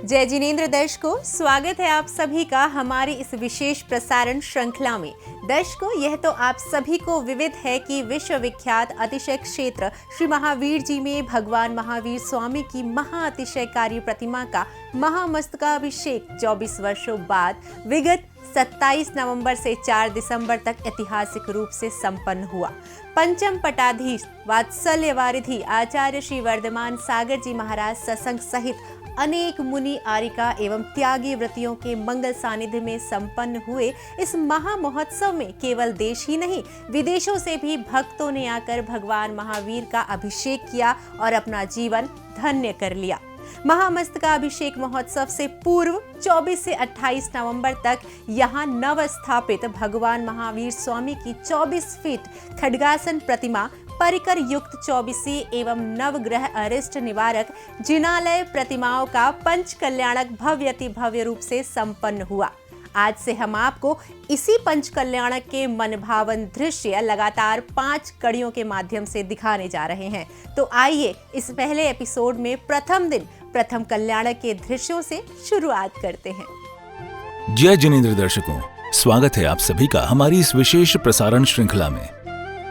जय जिनेंद्र दर्शकों, स्वागत है आप सभी का हमारी इस विशेष प्रसारण श्रृंखला में। दर्शकों, यह तो आप सभी को विदित है कि विश्वविख्यात अतिशय क्षेत्र श्री महावीर जी में भगवान महावीर स्वामी की महाअतिशयकारी प्रतिमा का महामस्तकाभिषेक 24 वर्षों बाद विगत 27 नवंबर से 4 दिसंबर तक ऐतिहासिक रूप से संपन्न हुआ। पंचम पटाधीश वात्सल्य वारिधि आचार्य श्री वर्धमान सागर जी महाराज सत्संग सहित अनेक मुनि आरिका एवं त्यागी व्रतियों के मंगल सानिध्य में संपन्न हुए इस महा महोत्सव में केवल देश ही नहीं, विदेशों से भी भक्तों ने आकर भगवान महावीर का अभिषेक किया और अपना जीवन धन्य कर लिया। महामस्तकाभिषेक महोत्सव से पूर्व 24 से 28 नवंबर तक यहाँ नव स्थापित भगवान महावीर स्वामी की 24 फीट खड्गासन प्रतिमा, परिकर युक्त 24 एवं नवग्रह अरिष्ट निवारक जिनालय प्रतिमाओं का पंच कल्याणक भव्यति भव्य रूप से संपन्न हुआ। आज से हम आपको इसी पंच कल्याणक के मनभावन दृश्य लगातार 5 कड़ियों के माध्यम से दिखाने जा रहे हैं। तो आइए इस पहले एपिसोड में प्रथम दिन प्रथम कल्याणक के दृश्यों से शुरुआत करते हैं। जय जिनेंद्र दर्शकों, स्वागत है आप सभी का हमारी इस विशेष प्रसारण श्रृंखला में।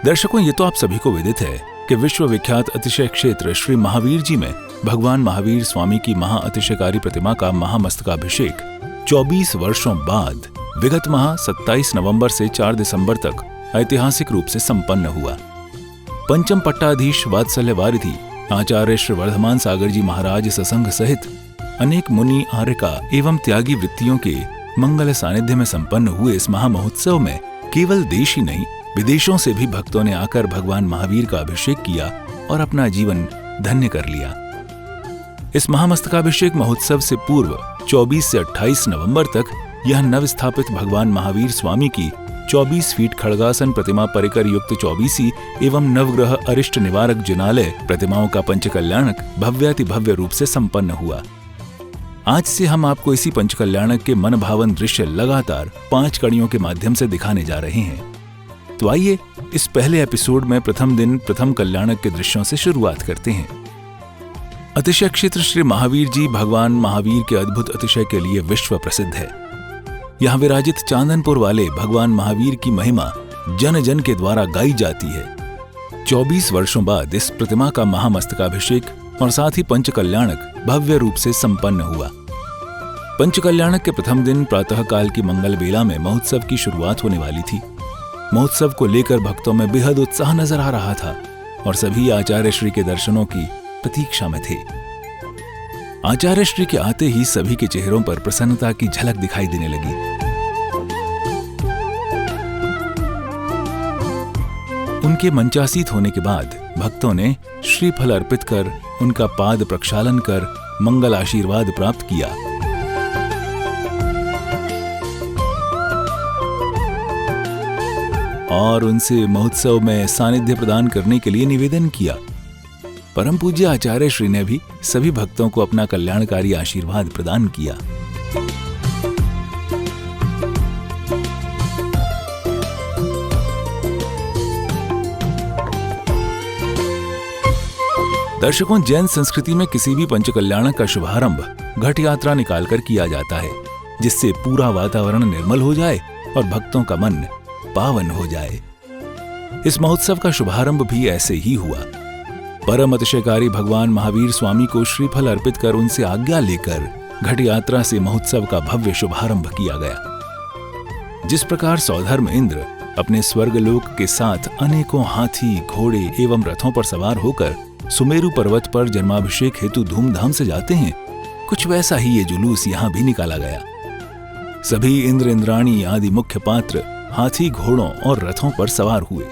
दर्शकों, ये तो आप सभी को विदित है कि विश्वविख्यात अतिशय क्षेत्र श्री महावीर जी में भगवान महावीर स्वामी की महाअतिशयकारी प्रतिमा का महामस्तकाभिषेक 24 वर्षों बाद विगत माह 27 नवंबर से 4 दिसंबर तक ऐतिहासिक रूप से संपन्न हुआ। पंचम पट्टाधीश वात्सल्य वारिधि आचार्य श्री वर्धमान सागर जी महाराज सत्संग सहित अनेक मुनि आर्यका एवं त्यागी वृत्तियों के मंगल सानिध्य में संपन्न हुए इस महामहोत्सव में केवल देश ही नहीं, विदेशों से भी भक्तों ने आकर भगवान महावीर का अभिषेक किया और अपना जीवन धन्य कर लिया। इस महामस्तकाभिषेक महोत्सव से पूर्व 24 से 28 नवंबर तक यह नवस्थापित भगवान महावीर स्वामी की 24 फीट खड्गासन प्रतिमा, परिकर युक्त 24 एवं नवग्रह अरिष्ट निवारक जिनालय प्रतिमाओं का पंचकल्याणक भव्याति भव्य रूप से संपन्न हुआ। आज से हम आपको इसी पंचकल्याणक के मनभावन दृश्य लगातार 5 कड़ियों के माध्यम से दिखाने जा रहे हैं। तो आइए इस पहले एपिसोड में प्रथम दिन प्रथम कल्याणक के दृश्यों से शुरुआत करते हैं। अतिशय क्षेत्र श्री महावीर जी भगवान महावीर के अद्भुत अतिशय के लिए विश्व प्रसिद्ध है। यहाँ विराजित चांदनपुर वाले भगवान महावीर की महिमा जन जन के द्वारा गाई जाती है। 24 वर्षों बाद इस प्रतिमा का महामस्तकाभिषेक और साथ ही पंचकल्याणक भव्य रूप से संपन्न हुआ। पंचकल्याणक के प्रथम दिन प्रातः काल की मंगल बेला में महोत्सव की शुरुआत होने वाली थी। महोत्सव को लेकर भक्तों में बेहद उत्साह नजर आ रहा था और सभी आचार्य श्री के दर्शनों की प्रतीक्षा में थे। आचार्य श्री के आते ही सभी के चेहरों पर प्रसन्नता की झलक दिखाई देने लगी। उनके मंचासीत होने के बाद भक्तों ने श्रीफल अर्पित कर उनका पाद प्रक्षालन कर मंगल आशीर्वाद प्राप्त किया। और उनसे महोत्सव में सानिध्य प्रदान करने के लिए निवेदन किया। परम पूज्य आचार्य श्री ने भी सभी भक्तों को अपना कल्याणकारी आशीर्वाद प्रदान किया। दर्शकों, जैन संस्कृति में किसी भी पंचकल्याणक का शुभारंभ घट यात्रा निकालकर किया जाता है, जिससे पूरा वातावरण निर्मल हो जाए और भक्तों का मन पावन हो जाए। इस महोत्सव का शुभारंभ भी ऐसे ही हुआ। परम अतिशयकारी भगवान महावीर स्वामी को श्रीफल अर्पित कर उनसे आज्ञा लेकर घट यात्रा से महोत्सव का भव्य शुभारंभ किया गया। जिस प्रकार सौधर्म इंद्र अपने स्वर्गलोक के साथ अनेकों हाथी, घोड़े एवं रथों पर सवार होकर सुमेरु पर्वत पर जन्माभिषेक हेतु धूमधाम से जाते हैं, कुछ वैसा ही ये जुलूस यहाँ भी निकाला गया। सभी इंद्र इंद्राणी आदि मुख्य पात्र हाथी, घोड़ों और रथों पर सवार हुए।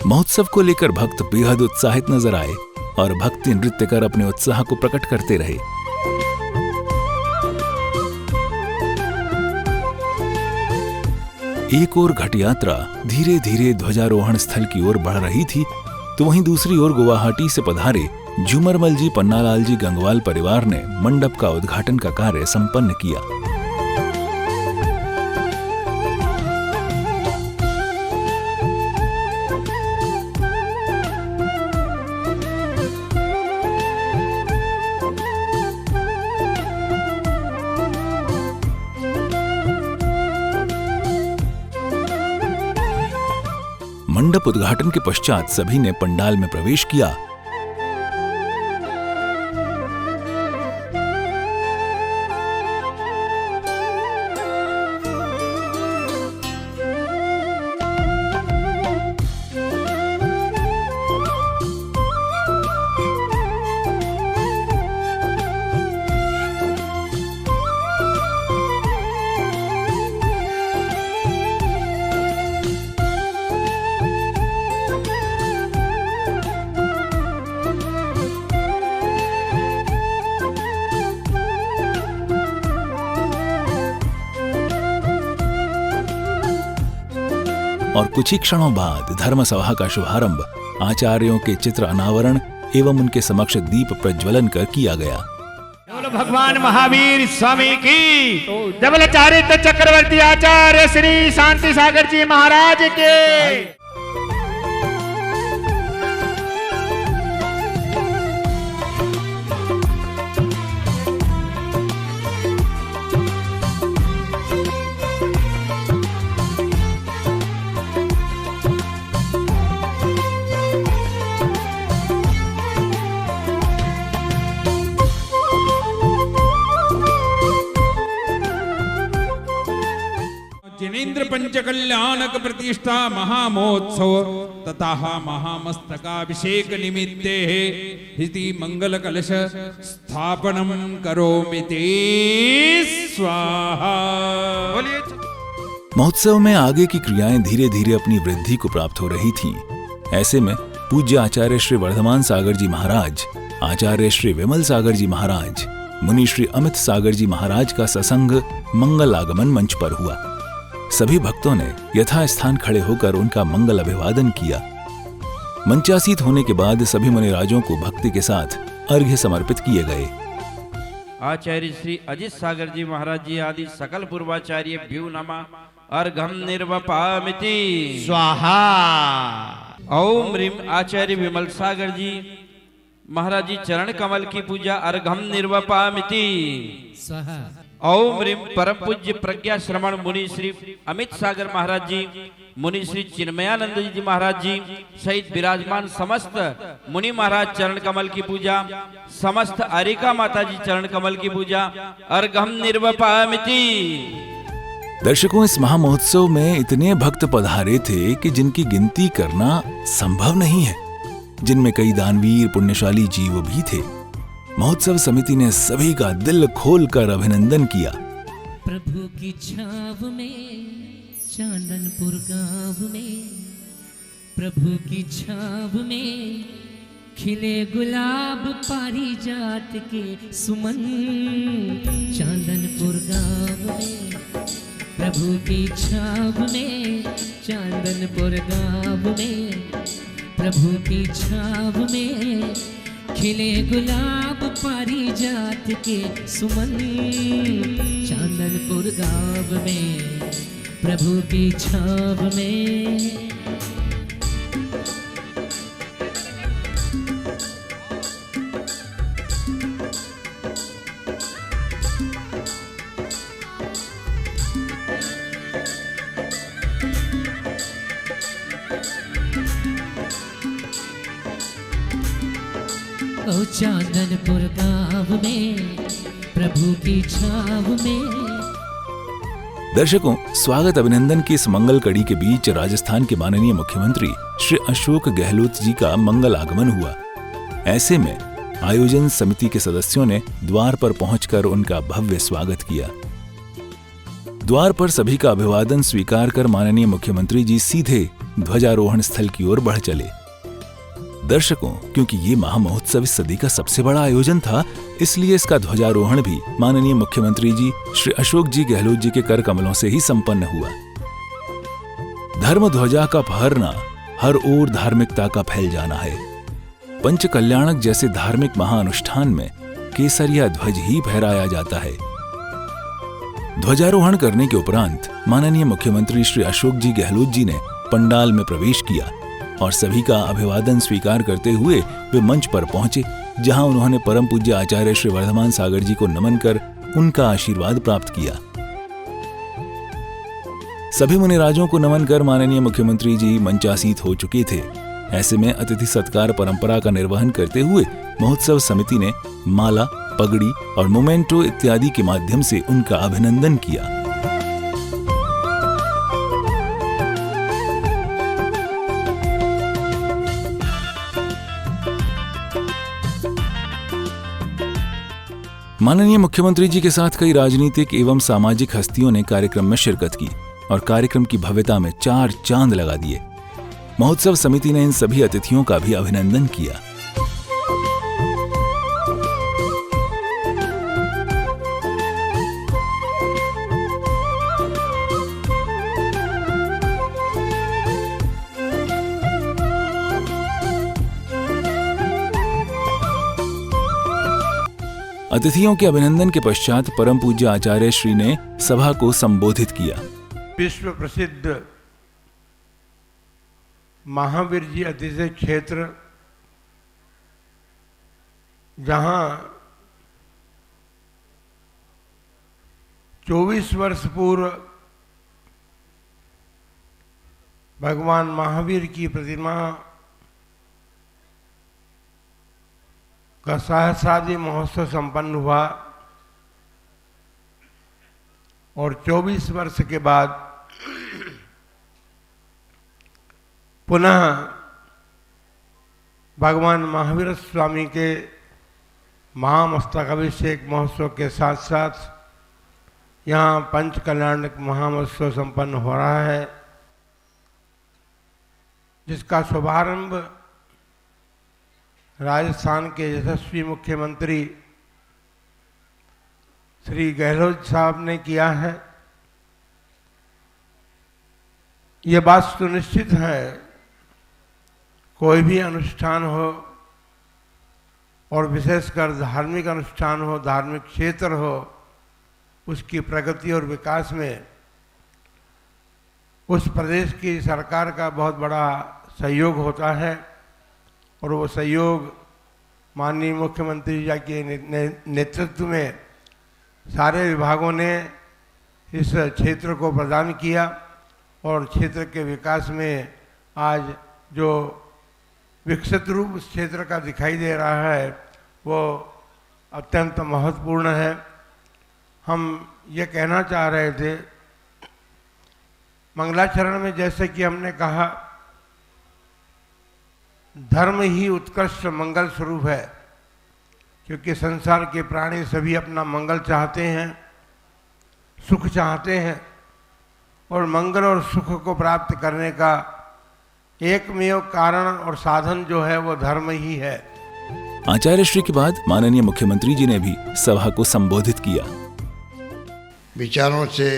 महोत्सव को लेकर भक्त बेहद उत्साहित नजर आए और भक्ति नृत्य कर अपने उत्साह को प्रकट करते रहे। एक ओर घट यात्रा धीरे धीरे ध्वजारोहण स्थल की ओर बढ़ रही थी, तो वहीं दूसरी ओर गुवाहाटी से पधारे झूमरमल जी पन्नालाल जी गंगवाल परिवार ने मंडप का उद्घाटन का कार्य संपन्न किया। मंडप उद्घाटन के पश्चात सभी ने पंडाल में प्रवेश किया। और कुछ ही क्षणों बाद धर्मसभा का शुभारंभ आचार्यों के चित्र अनावरण एवं उनके समक्ष दीप प्रज्वलन कर किया गया। बोलो भगवान महावीर स्वामी की। जबल चारित्र चक्रवर्ती आचार्य श्री शांति सागर जी महाराज के। जिनेन्द्र पंचकल्याणक प्रतिष्ठा महामहोत्सव तथा महामस्तकाभिषेक निमित्ते हिति मंगल कलश स्थापनम करोमि ते स्वाहा। महोत्सव में आगे की क्रियाएं धीरे धीरे अपनी वृद्धि को प्राप्त हो रही थीं। ऐसे में पूज्य आचार्य श्री वर्धमान सागर जी महाराज, आचार्य श्री विमल सागर जी महाराज, मुनि श्री अमित सागर जी महाराज का ससंग मंगल आगमन मंच पर हुआ। सभी भक्तों ने यथास्थान खड़े होकर उनका मंगल अभिवादन किया। मंचासीत होने के बाद सभी मुनिराजों को भक्ति के साथ अर्घ्य समर्पित किए गए। आचार्य श्री अजित सागर जी महाराज जी आदि सकल पूर्वाचार्य भ्यू नमः अर्घम निर्वपामिति स्वाहा। ओम ह्रीम आचार्य विमल सागर जी महाराज जी चरण कमल की पूजा अर्घम निर्वपामिति स्वाहा। ओम ह्रीम परम पूज्य प्रज्ञा श्रवण मुनि श्री अमित सागर महाराज जी, मुनि श्री चिन्मयानंद जी महाराज जी सहित विराजमान समस्त मुनि महाराज चरण कमल की पूजा, समस्त अरिका माता जी चरण कमल की पूजा अर्घम निर्वपामिति। दर्शकों, इस महामहोत्सव में इतने भक्त पधारे थे कि जिनकी गिनती करना संभव नहीं है, जिनमें कई दानवीर पुण्यशाली जीव भी थे। महोत्सव समिति ने सभी का दिल खोलकर अभिनंदन किया। प्रभु की छाव में चांदनपुर गांव में, प्रभु की छाव में खिले गुलाब पारिजात के सुमन। चांदनपुर गांव में, प्रभु की छाव में, चांदनपुर गांव में, प्रभु की छाव में खिले गुलाब पारिजात के सुमन। चांदनपुर गांव में, प्रभु की छाव में। ओ चांदनपुर गांव में, प्रभु की छाव में। दर्शकों, स्वागत अभिनंदन की इस मंगल कड़ी के बीच राजस्थान के माननीय मुख्यमंत्री श्री अशोक गहलोत जी का मंगल आगमन हुआ। ऐसे में आयोजन समिति के सदस्यों ने द्वार पर पहुंचकर उनका भव्य स्वागत किया। द्वार पर सभी का अभिवादन स्वीकार कर माननीय मुख्यमंत्री जी सीधे ध्वजारोहण स्थल की ओर बढ़ चले। दर्शकों, क्योंकि ये महामहोत्सव इस सदी का सबसे बड़ा आयोजन था, इसलिए इसका ध्वजारोहण भी माननीय मुख्यमंत्री जी श्री अशोक जी गहलोत जी के कर कमलों से ही संपन्न हुआ। धर्म ध्वजा का फहरना हर ओर धार्मिकता का फैल जाना है। पंच कल्याणक जैसे धार्मिक महाअनुष्ठान में केसरिया ध्वज ही फहराया जाता है। ध्वजारोहण करने के उपरांत माननीय मुख्यमंत्री श्री अशोक जी गहलोत जी ने पंडाल में प्रवेश किया और सभी का अभिवादन स्वीकार करते हुए वे मंच पर पहुंचे, जहां उन्होंने परम पूज्य आचार्य श्री वर्धमान सागर जी को नमन कर उनका आशीर्वाद प्राप्त किया। सभी मुनिराजों को नमन कर माननीय मुख्यमंत्री जी मंचासीत हो चुके थे। ऐसे में अतिथि सत्कार परंपरा का निर्वहन करते हुए महोत्सव समिति ने माला, पगड़ी और मोमेंटो इत्यादि के माध्यम से उनका अभिनंदन किया। माननीय मुख्यमंत्री जी के साथ कई राजनीतिक एवं सामाजिक हस्तियों ने कार्यक्रम में शिरकत की और कार्यक्रम की भव्यता में 4 चांद लगा दिए। महोत्सव समिति ने इन सभी अतिथियों का भी अभिनंदन किया। अतिथियों के अभिनंदन के पश्चात परम पूज्य आचार्य श्री ने सभा को संबोधित किया। विश्व प्रसिद्ध महावीर जी अतिशय क्षेत्र, जहां 24 वर्ष पूर्व भगवान महावीर की प्रतिमा का सहस्रादि महोत्सव संपन्न हुआ और 24 वर्ष के बाद पुनः भगवान महावीर स्वामी के महामस्तकाभिषेक महोत्सव के साथ साथ यहाँ पंच कल्याणक महामहोत्सव संपन्न हो रहा है, जिसका शुभारंभ राजस्थान के यशस्वी मुख्यमंत्री श्री गहलोत साहब ने किया है। ये बात सुनिश्चित है, कोई भी अनुष्ठान हो और विशेषकर धार्मिक अनुष्ठान हो, धार्मिक क्षेत्र हो, उसकी प्रगति और विकास में उस प्रदेश की सरकार का बहुत बड़ा सहयोग होता है और वो सहयोग माननीय मुख्यमंत्री जी के नेतृत्व में सारे विभागों ने इस क्षेत्र को प्रदान किया और क्षेत्र के विकास में आज जो विकसित रूप उस क्षेत्र का दिखाई दे रहा है वो अत्यंत महत्वपूर्ण है। हम ये कहना चाह रहे थे, मंगलाचरण में जैसे कि हमने कहा, धर्म ही उत्कृष्ट मंगल स्वरूप है, क्योंकि संसार के प्राणी सभी अपना मंगल चाहते हैं, सुख चाहते हैं और मंगल और सुख को प्राप्त करने का एकमेव कारण और साधन जो है वो धर्म ही है। आचार्य श्री के बाद माननीय मुख्यमंत्री जी ने भी सभा को संबोधित किया। विचारों से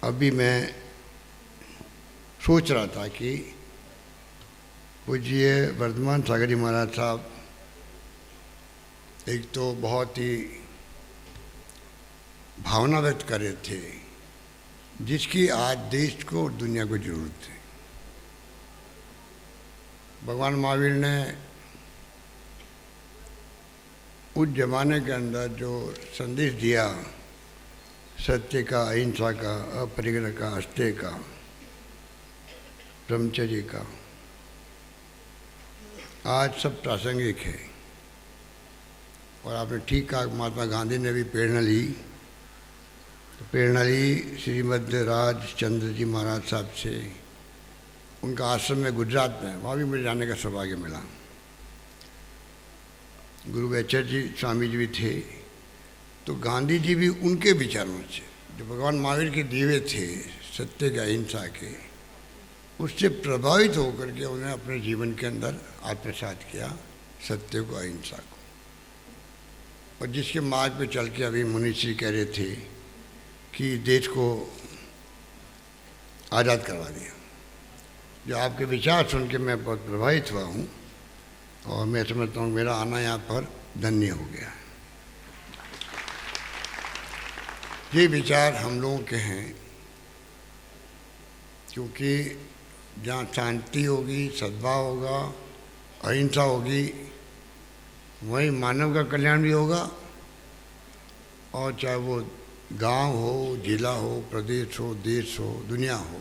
अभी मैं सोच रहा था कि पूज्य वर्धमान सागर जी महाराज साहब एक तो बहुत ही भावना व्यक्त कर रहे थे, जिसकी आज देश को और दुनिया को जरूरत है। भगवान महावीर ने उस जमाने के अंदर जो संदेश दिया, सत्य का, अहिंसा का, अपरिग्रह का, अस्तेय का, ब्रह्मचर्य का, आज सब प्रासंगिक है। और आपने ठीक कहा, महात्मा गांधी ने भी प्रेरणा ली, तो प्रेरणा ली श्रीमद राजचंद्र जी महाराज साहब से। उनका आश्रम में गुजरात में, वहाँ भी मुझे जाने का सौभाग्य मिला। गुरु वैचर जी स्वामी जी भी थे, तो गांधी जी भी उनके विचारों से, जो भगवान महावीर के दीवे थे सत्य के, अहिंसा के, उससे प्रभावित होकर के उन्हें अपने जीवन के अंदर आत्मसात किया सत्य को, अहिंसा को। और जिसके मार्ग पे चल के अभी मुनि श्री कह रहे थे कि देश को आज़ाद करवा दिया। जो आपके विचार सुन के मैं बहुत प्रभावित हुआ हूँ और मैं समझता हूँ मेरा आना यहाँ पर धन्य हो गया। ये विचार हम लोगों के हैं, क्योंकि जहाँ शांति होगी, सद्भाव होगा, अहिंसा होगी, वहीं मानव का कल्याण भी होगा। और चाहे वो गांव हो, जिला हो, प्रदेश हो, देश हो, दुनिया हो,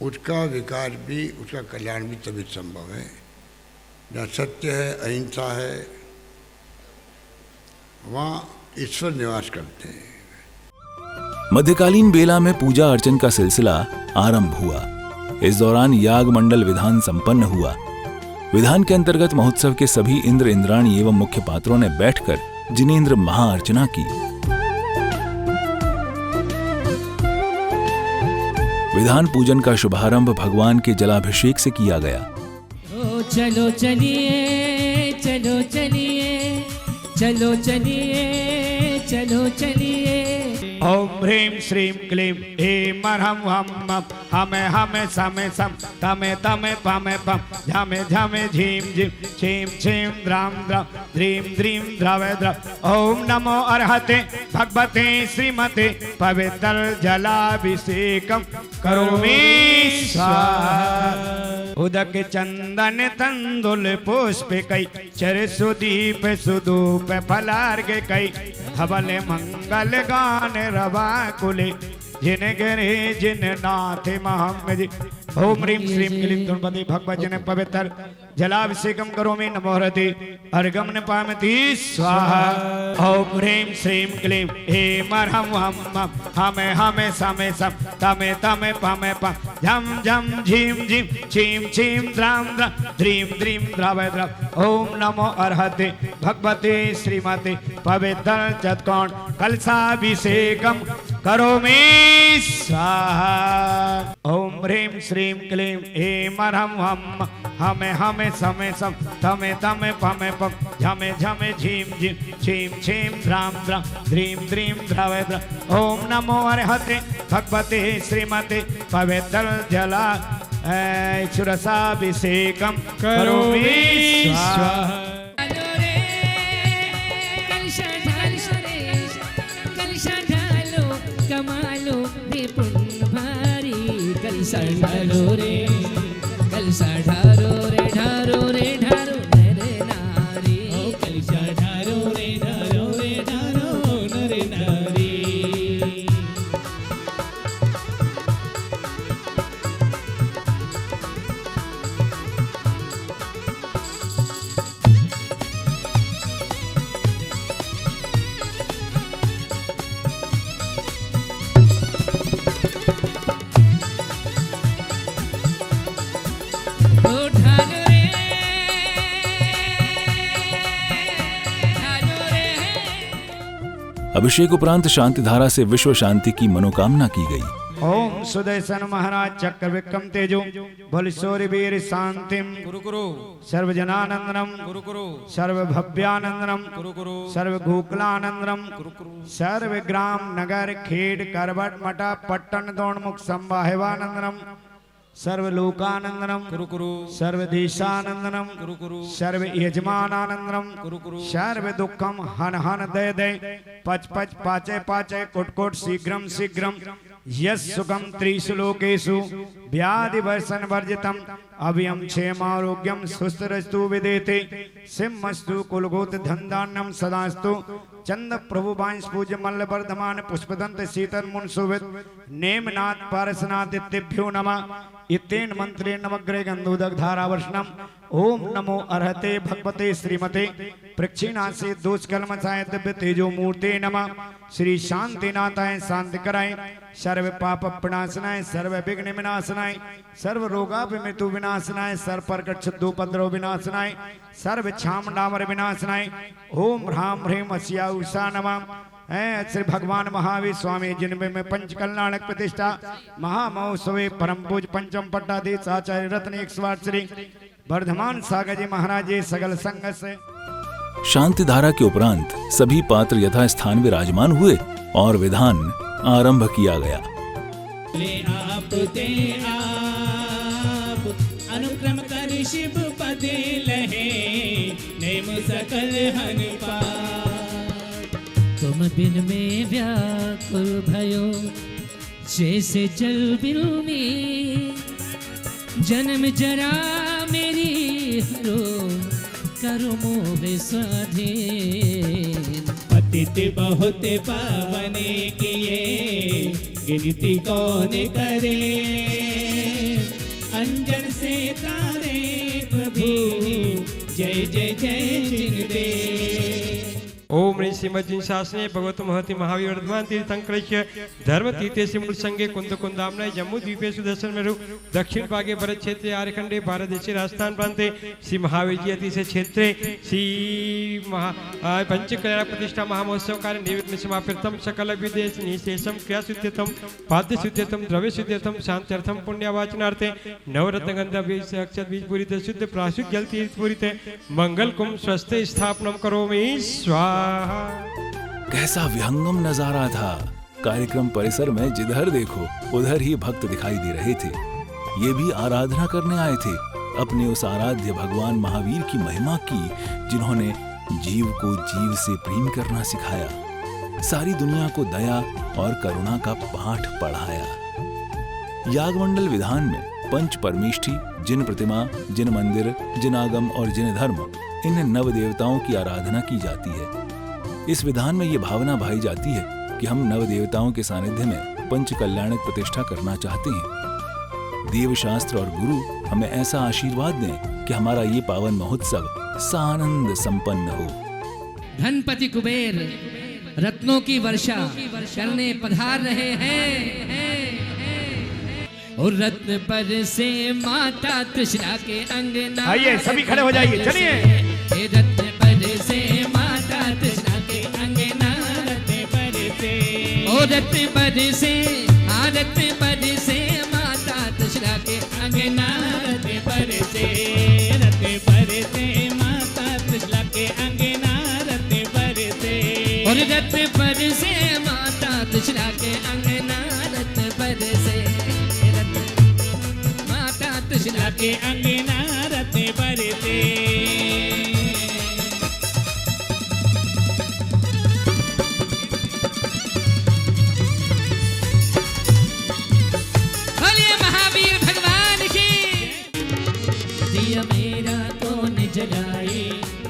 उसका विकास भी, उसका कल्याण भी तभी संभव है जहाँ सत्य है, अहिंसा है, वहाँ ईश्वर निवास करते हैं। मध्यकालीन बेला में पूजा अर्चन का सिलसिला आरंभ हुआ। इस दौरान याग मंडल विधान संपन्न हुआ। विधान के अंतर्गत महोत्सव के सभी इंद्र इंद्राणी एवं मुख्य पात्रों ने बैठकर जिनेंद्र महाअर्चना की। विधान पूजन का शुभारंभ भगवान के जलाभिषेक से किया गया। ओ चलो चलिए, चलो चलिए, चलो चलिए, चलो चलिए। ओम ह्रीं श्रीं क्लीं ऐं मरहं हम हमें समे सम तमे तमे पमे पम झमे झमे झीं झीं छीं छीं द्रां द्रां द्रीं द्रीं द्रवे द्रव। ओम नमो अर्हते भगवते श्रीमते पवित्र जलाभिषेकं करोमि स्वाहा। उदक चंदन तंदुल पुष्प कई चर सुदीप सुधूप फलार्घ कई धवल मंगल गान रवा कुले जिन गिरे जिन नाथ महम्मद। ओम ह्रीं श्रीं क्लीं गणपति भगवजन पवित्र जलाभिषेकं करोमि नमो हरति अर्घं पामति स्वाहा। ओम ह्रीं श्रीं क्लीं ऐं मरहं हम हमें समे सम तमे तमे पमे पम झम झम झीं झीं छीं छीं द्रां द्रां द्रीं द्रीं द्रवे द्रव। ओम नमो अर्हते भगवते श्रीमते पवित्र चतकोण कलशाभिषेकं करोमि स्वाहा। ओम ह्रीं श्रीं क्लीं ऐं मरहं हमें समे सम तमे तमे पमे पम झमे झमे झीं झीं छीं छीं द्रां द्रां द्रीं द्रीं द्रवे द्रव। ओम नमो अर्हते भगवते श्रीमते पवित्र जला सुरसाभिषेकं करोमि स्वाहा। कमालो रे पुण्य भारी कलसा ढारो रे, कलसा ढारो रे ढारो रे ढारो नरे नारी। ओ कलसा ढारो रे ढारो रे ढारो नरे नारी। अभिषेक उपरांत शांति धारा से विश्व शांति की मनोकामना की गई। ओम सुदर्शन महाराज चक्र विक्रम तेजो बल शौर्य वीर शांतिम गुरु गुरु सर्वजनानंदनम गुरु गुरु सर्वभव्यानंदनम गुरु गुरु सर्वगोकुलानंदनम सर्वग्राम नगर खेड़ करवट मठा पट्टन दोणमुख संवाहेवानंदनम सर्वलोकानंदनम गुरु गुरु सर्वदेशानंदनम गुरु गुरु सर्व यजमानानंदनम गुरु गुरु सर्व दुखम हन हन दय दय पच पच पाचे पाचे कुट कुट शीघ्रम शीघ्रम यस सुखम त्रिशुलोकेषु व्याधि वर्षन वर्जितम अभयम क्षेमारोग्यम सुस्तरस्तु विदेते सिंहस्तु कुलगोत धनधान्यम सदास्तु चंद प्रभु बांस पूज्य मल्ल वर्धमान पुष्पदंत शीतल मुन सुवित नेमनाथ पारसनाथ इत्यभ्यो नमः। इतेन मंत्रे नवग्रह गंधोदक धारावर्षणम। ओम नमो अर्हते भगवते श्रीमते प्रक्षिणासे दोषकलमसाय दिव्य तेजो मूर्ते नमः। श्री शांतिनाथाय शांति कराय सर्व पाप विनाशनाय सर्व विघ्न विनाशनाय सर्व रोगाभिमृत्यु विनाशनाय सर्व प्रकट शुद्धोपद्रव विनाशनाय सर्व छाम डामर विनाशनाय। ओम ह्राम ह्रीं अस्या उषा नमः। श्री भगवान महावीर स्वामी जिनमें में पंच कल्याणक प्रतिष्ठा महामहोत्सवे परम पूज पंचम पट्टाधीश आचार्य रत्न 108 श्री वर्धमान सागर जी महाराज जी सगल संग से। शांति धारा के उपरांत सभी पात्र यथास्थान विराजमान हुए और विधान आरंभ किया गया। ले आप ते आप अनुक्रम कर शिव पदे लहे नेम सकल हन पार। तुम बिन में व्याकुल भयो जैसे जल बिन में जन्म जरा मेरी हरो करो मोह स्वाधीन। पतित बहुत पावने किए गिनती कौन करे अंजन से तारे प्रभु जय जय जय जिन दे। ओम ह्रीं श्रीमज्जिन शासने भगवत महति महावीर वर्धमान तीर्थंकरस्य धर्म तीर्थे मूल संगे कुंद कुंदामनाय जम्मू द्वीपे सुदर्शन मेरु दक्षिण भागे भरत क्षेत्रे आर्यखंडे भारत देशे राजस्थान प्रांते श्री महावीर जी अतिशय क्षेत्रे श्री पंच कल्याण प्रतिष्ठा महामहोत्सव कार्य निमित्त में समाप्यर्थम सकल विदेश निशेषम क्रिया सिद्ध्यर्थम पाद्य सिद्ध्यर्थम द्रव्य सिद्ध्यर्थम शांत्यर्थम पुण्यवाचनार्थे नवरत्न गंधा बीज अक्षत बीज पूरित शुद्ध प्राशुद्ध जल तीर्थ पूरित मंगल कुंभ स्वस्थ स्थापनम करोमि स्वाहा। कैसा विहंगम नजारा था। कार्यक्रम परिसर में जिधर देखो उधर ही भक्त दिखाई दे रहे थे। ये भी आराधना करने आए थे अपने उस आराध्य भगवान महावीर की महिमा की, जिन्होंने जीव को जीव से प्रेम करना सिखाया, सारी दुनिया को दया और करुणा का पाठ पढ़ाया। यागमंडल विधान में पंच परमेष्ठी, जिन प्रतिमा, जिन मंदिर, जिन आगम और जिन धर्म, इन नव देवताओं की आराधना की जाती है। इस विधान में ये भावना भाई जाती है कि हम नव देवताओं के सानिध्य में पंच कल्याणक प्रतिष्ठा करना चाहते हैं। देव शास्त्र और गुरु हमें ऐसा आशीर्वाद दें कि हमारा ये पावन महोत्सव सानंद संपन्न हो। धनपति कुबेर रत्नों की वर्षा करने पधार रहे हैं और रत्न पर से माता कृष्णा के अंगना। आइए सभी खड़े हो जाइए, चलिए। रत्न पर से माता कृष्णा के अंगना, रत्न पर से और रत्न पर से रत्न पर से माता कृष्णा के अंगना, रत्न पर से माता कृष्णा के अंगना, रत्न पर से और रत्न पर से माता कृष्णा के अंगना, रत्न पर से माता कृष्णा के अंगना, रत्न पर से। दिया मेरा कौन जलाए,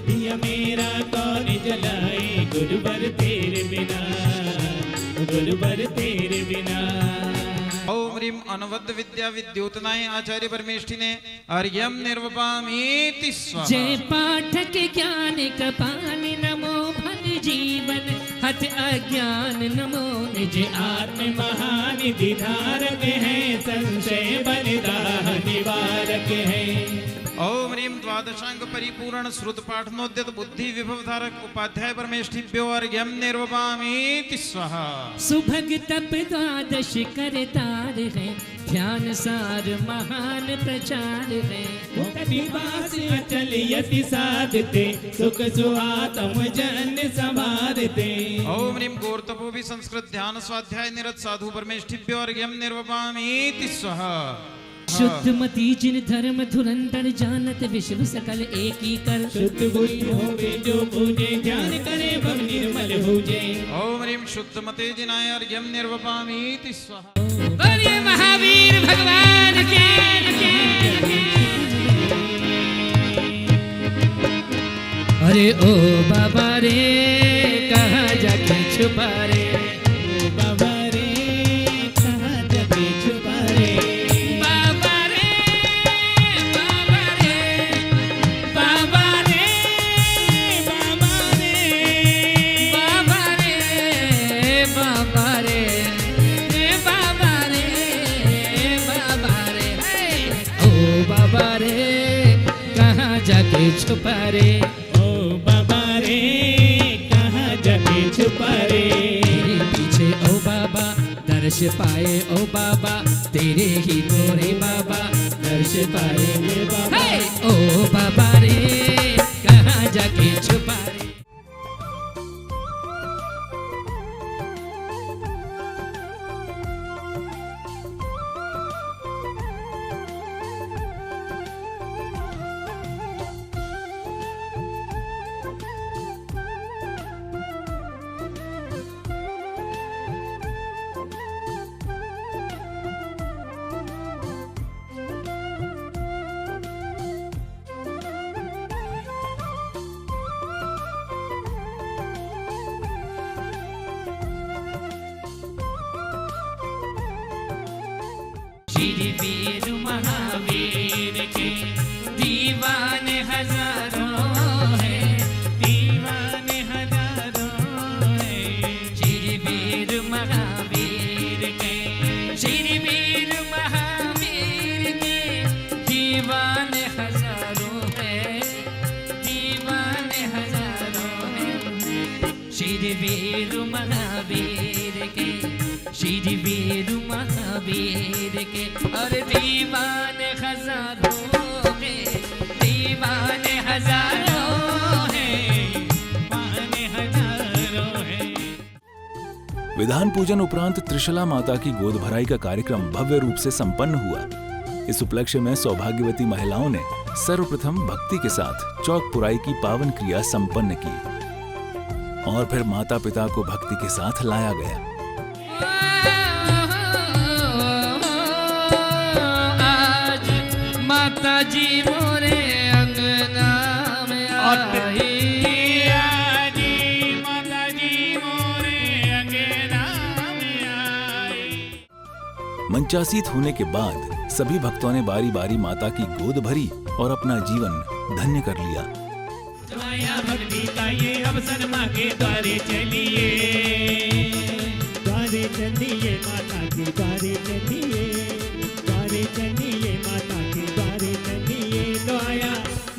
दिया मेरा कौन जलाए, गुरुवर तेरे बिना, गुरुवर तेरे बिना। ओम ह्रीं अनवद्य विद्या विद्योतनाय आचार्य परमेष्ठिने अर्यम निर्वपामीति स्वाहा। जय पाठक ज्ञान कृपान नमो भन जीवन हत अज्ञान नमो निज आत्म महानिधि धारक है, संशय बलिदाह निवारक है। ओम ह्रीं द्वादशांग परिपूर्ण श्रुत पाठनोद्यत बुद्धि विभव धारक उपाध्याय परमेष्ठिभ्यो अर्घ्यम निर्वपामीति स्वाहा। सुभग तप द्वादश करतार है, ध्यान सार महान प्रचार है। कटिवास अचल यति साधते, सुख सुहातम जन समारते। ओम ह्रीं गौरतपोभि संस्कृत ध्यान स्वाध्याय निरत साधु परमेष्ठिभ्यो अर्घ्यम निर्वपामीति स्वाहा। शुद्ध मति जिन धर्म धुरंधर जानत विश्व सकल एक ही कर। शुद्ध बुद्धि होवे जो पूजे, ध्यान करे भव निर्मल होजे। ओम ह्रीं शुद्ध मते जिनाय अर्घ्यम निर्वपामीति स्वाहा। बोलिए महावीर भगवान के। अरे ओ बाबा रे कहाँ जाके छुपा रे, ओ बाबा रे कहाँ जाके छुपा रे। जाके छुपा रे, ओ बाबा रे कहाँ जाके छुपा रे। तेरे पीछे ओ बाबा दर्श पाए, ओ बाबा तेरे ही तोरे बाबा दर्श पाए रे बाबा। ओ बाबा रे कहाँ जाके छुपा रे। श्री वीर महावीर के दीवाने हजारों हैं, दीवाने हजारों हैं। श्री वीर महावीर के, श्री वीर महावीर के दीवाने हजारों हैं, दीवाने हजारों हैं। श्री वीर महावीर के, श्री वीर महावीर के और दीवाने हजारों हैं, दीवाने हजारों हैं, दीवाने हजारों हैं। विधान पूजन उपरांत त्रिशला माता की गोद भराई का कार्यक्रम भव्य रूप से संपन्न हुआ। इस उपलक्ष्य में सौभाग्यवती महिलाओं ने सर्वप्रथम भक्ति के साथ चौक पुराई की पावन क्रिया संपन्न की और फिर माता पिता को भक्ति के साथ लाया गया। आज माता जी मोरे अंगना में आई, आज माता जी मोरे अंगना में आई। मंचासीत होने के बाद सभी भक्तों ने बारी बारी माता की गोद भरी और अपना जीवन धन्य कर लिया। माया भक्ति का ये अवसर माँ के द्वारे चलिए, द्वारे चलिए माता के द्वारे चलिए, द्वारे चलिए माता के द्वारे चलिए। लो आया,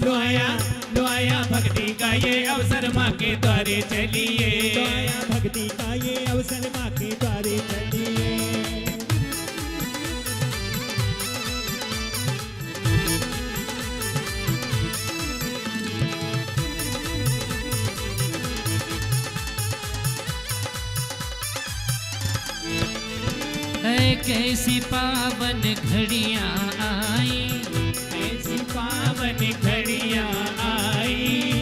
लो आया, लो आया भक्ति का ये अवसर माँ के द्वारे चलिए, लो आया भक्ति का ये अवसर माँ के द्वारे चलिए। कैसी पावन घड़ियाँ आई, कैसी पावन घड़ियाँ आई,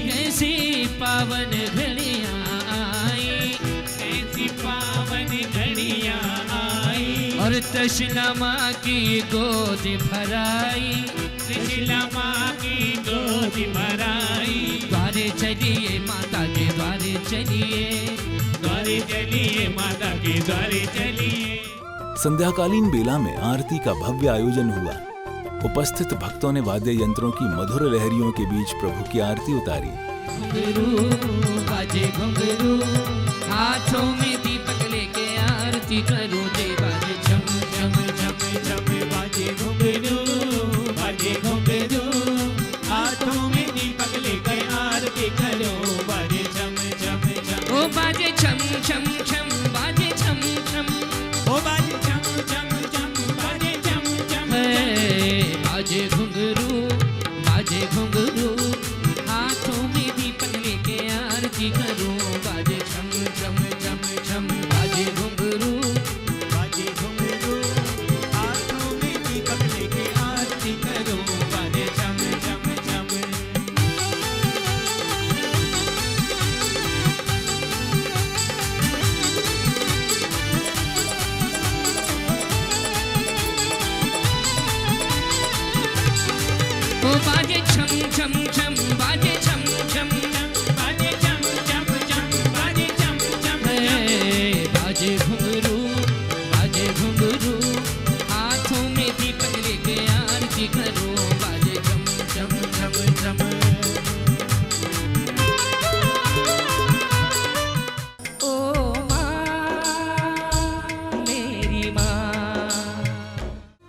कैसी पावन घड़ियाँ आई, कैसी पावन घड़ियाँ आई। और तृष्णा माँ की गोद भराई, तृष्णा माँ की गोद भराई। द्वारे चलिए माता के द्वारे चलिए, द्वारे चलिए माता के द्वारे चलिए। संध्याकालीन बेला में आरती का भव्य आयोजन हुआ। उपस्थित भक्तों ने वाद्य यंत्रों की मधुर लहरियों के बीच प्रभु की आरती उतारी। घुंघरू बाजे घुंघरू, हाथों में दीपक लेके आरती करो दे। बाजे झम झम झम झम बाजे घुंघरू, बाजे घुंघरू, हाथों में दीपक लेके आरती करो। बाजे झम झम झम, ओ बाजे झम झम झम, बाजे झम झम, ओ बाजे झम झम झम, बाजे झम झम झम। बाजे घुंघरू, बाजे घुंघरू, हाथों में दीपक लेके आरती करो। बाजे झम झम झम झम, बाजे घुंघरू, बाजे घुंघरू, हाथों में दीपक लेके आरती करो। बाजे झम झम झम। ओ बाजे छम छम छम, बाजे छम छम छम, बाजे छम छम छम, बाजे छम छम छम। बाजे घुंघरू, बाजे घुंघरू, हाथों में दीपक लेके आरती करो। बाजे छम छम छम छम। ओ माँ मेरी माँ।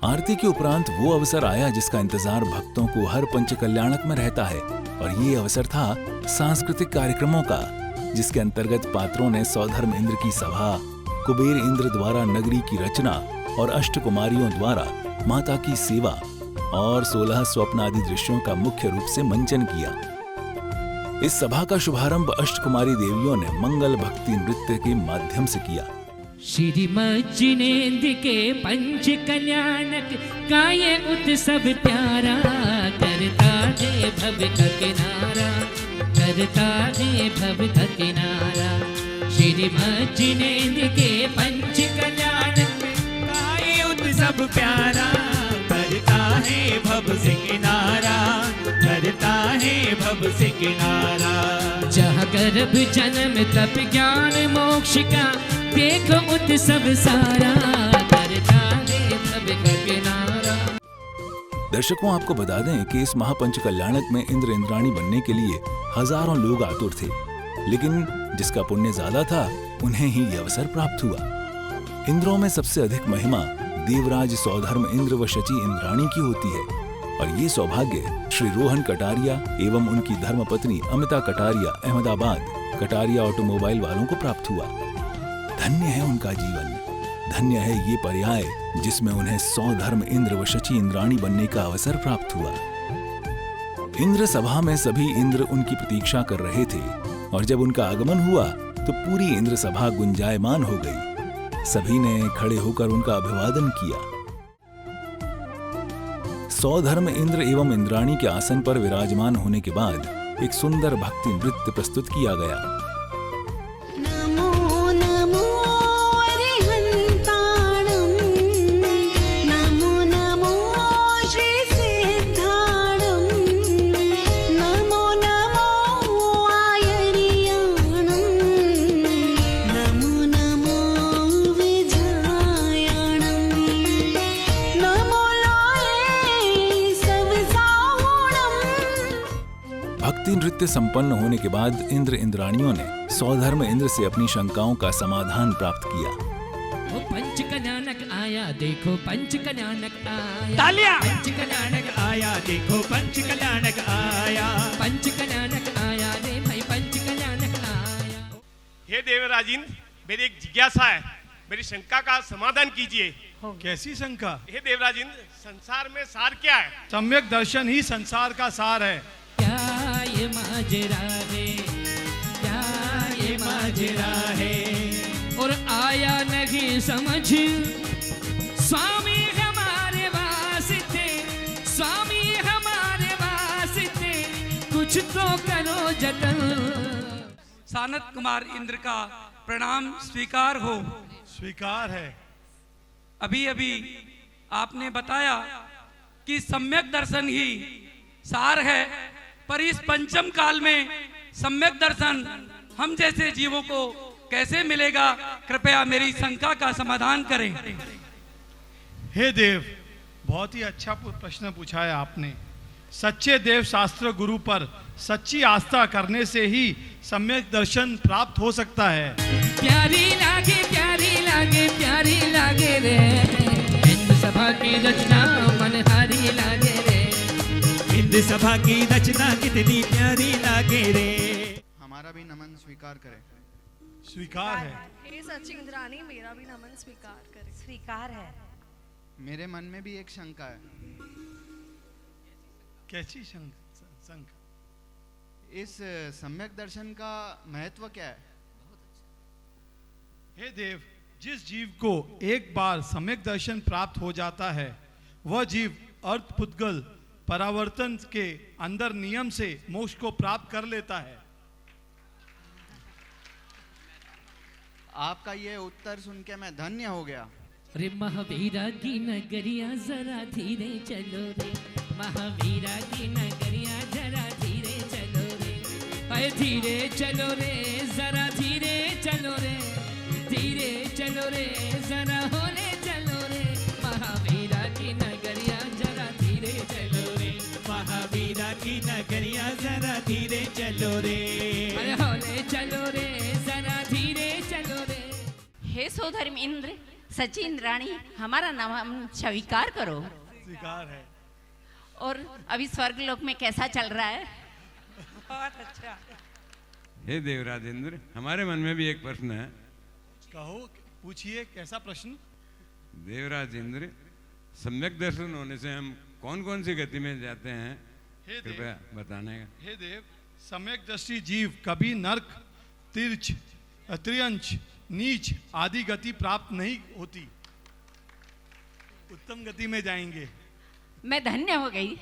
आरती के उपरांत वो अवसर आया जिसका इंतजार भक्तों को हर पंच कल्याणक में रहता है, और ये अवसर था सांस्कृतिक कार्यक्रमों का, जिसके अंतर्गत पात्रों ने सौधर्म इंद्र की सभा, कुबेर इंद्र द्वारा नगरी की रचना और अष्टकुमारियों द्वारा माता की सेवा और 16 स्वप्न आदि दृश्यों का मुख्य रूप से मंचन किया। इस सभा का शुभारंभ अष्टकुमारी देवियों ने मंगल भक्ति नृत्य के माध्यम से किया। श्रीमद जिनेन्द्र के पंच कल्याणक का ये उत्सव प्यारा, करता है भव का किनारा, करता है भव का किनारा। श्रीमद जिनेन्द्र के पंच कल्याणक का ये उत्सव प्यारा, करता है भव से किनारा, करता है भव से किनारा। जहाँ गर्भ जन्म तप ज्ञान मोक्ष का देखो उत्सव सारा, करता है भव का किनारा। दर्शकों, आपको बता दें कि इस महापंच कल्याणक में इंद्र इंद्राणी बनने के लिए हजारों लोग आतुर थे, लेकिन जिसका पुण्य ज्यादा था उन्हें ही यह अवसर प्राप्त हुआ। इंद्रों में सबसे अधिक महिमा देवराज सौधर्म इंद्र व शची इंद्राणी की होती है, और ये सौभाग्य श्री रोहन कटारिया एवं उनकी धर्मपत्नी अमिता कटारिया अहमदाबाद कटारिया ऑटोमोबाइल वालों को प्राप्त हुआ। धन्य है उनका जीवन, धन्य है ये पर्याय जिसमें उन्हें सौधर्म इंद्र व शची इंद्राणी बनने का अवसर प्राप्त हुआ। इंद्र सभा में सभी इंद्र उनकी प्रतीक्षा कर रहे थे, और जब उनका आगमन हुआ तो पूरी इंद्र सभा गुंजायमान हो गई। सभी ने खड़े होकर उनका अभिवादन किया। सौधर्म इंद्र एवं इंद्राणी के आसन पर विराजमान होने के बाद एक सुंदर भक्ति नृत्य प्रस्तुत किया गया। नृत्य संपन्न होने के बाद इंद्र इंद्राणियों ने सौधर्म इंद्र से अपनी शंकाओं का समाधान प्राप्त किया। वो पंच कल्याणक आया, देखो पंच कल्याणक आया, तालियां! पंच कल्याणक आया, देखो पंच कल्याणक आया, पंच कल्याणक आया रे भाई, पंच कल्याणक आया। हे देवराज इंद्र, मेरी एक जिज्ञासा है, मेरी शंका का समाधान कीजिए। कैसी शंका? हे देवराज इंद्र, संसार में सार क्या है? सम्यक दर्शन ही संसार का सार है। क्या ये माजरा है, क्या ये माजरा है, और आया नहीं समझ स्वामी हमारे वास्ते, स्वामी हमारे वास्ते कुछ तो करो जतन। सानत कुमार इंद्र का प्रणाम स्वीकार हो। स्वीकार है। अभी अभी आपने बताया कि सम्यक दर्शन ही सार है, पर इस पंचम काल में सम्यक दर्शन हम जैसे जीवों को कैसे मिलेगा? कृपया मेरी शंका का समाधान करें। हे देव, बहुत ही अच्छा प्रश्न पूछा है आपने। सच्चे देव शास्त्र गुरु पर सच्ची आस्था करने से ही सम्यक दर्शन प्राप्त हो सकता है। प्यारी लागे, प्यारी लागे, प्यारी लागे रे, इंद्र सभा की रचना मनहारी लागे रे, इंद्र सभा की रचना कितनी प्यारी लागे रे। हमारा भी नमन स्वीकार करें। स्वीकार है। हे सची इंद्राणी, मेरा भी नमन स्वीकार करें। स्वीकार है। मेरे मन में भी एक शंका है। कैसी शंका? इस सम्यक दर्शन का महत्व क्या है? हे देव, जिस जीव को एक बार सम्यक दर्शन प्राप्त हो जाता है, वह जीव अर्थ पुद्गल परावर्तन के अंदर नियम से मोक्ष को प्राप्त कर लेता है। आपका ये उत्तर सुन के मैं धन्य हो गया। अरे महावीरा की नगरिया जरा धीरे चलो रे, महावीरा की नगरिया जरा धीरे चलो रे, अरे धीरे चलो रे, जरा धीरे चलो रे, धीरे चलो रे, जरा होले चलो रे, महावीरा की नगरिया जरा धीरे चलो रे, महावीरा की नगरिया जरा धीरे चलो रे, अरे होले चलो रे, जरा धीरे चलो रे। हे सौधर्म इंद्र, सची इंद्राणी, हमारा नाम स्वीकार करो। स्वीकार है। और अभी स्वर्ग लोक में कैसा चल रहा है? बहुत अच्छा। हे देवराज इंद्र, हमारे मन में भी एक प्रश्न है। कहो, पूछिए, कैसा प्रश्न? देवराज इंद्र, सम्यक दर्शन होने से हम कौन कौन सी गति में जाते हैं, कृपया बताने का। हे देव, सम्यक दृष्टि जीव कभी नरक, तिर्च, त्रियंच, नीच आदि गति प्राप्त नहीं होती, उत्तम गति में जाएंगे। मैं धन्य हो गई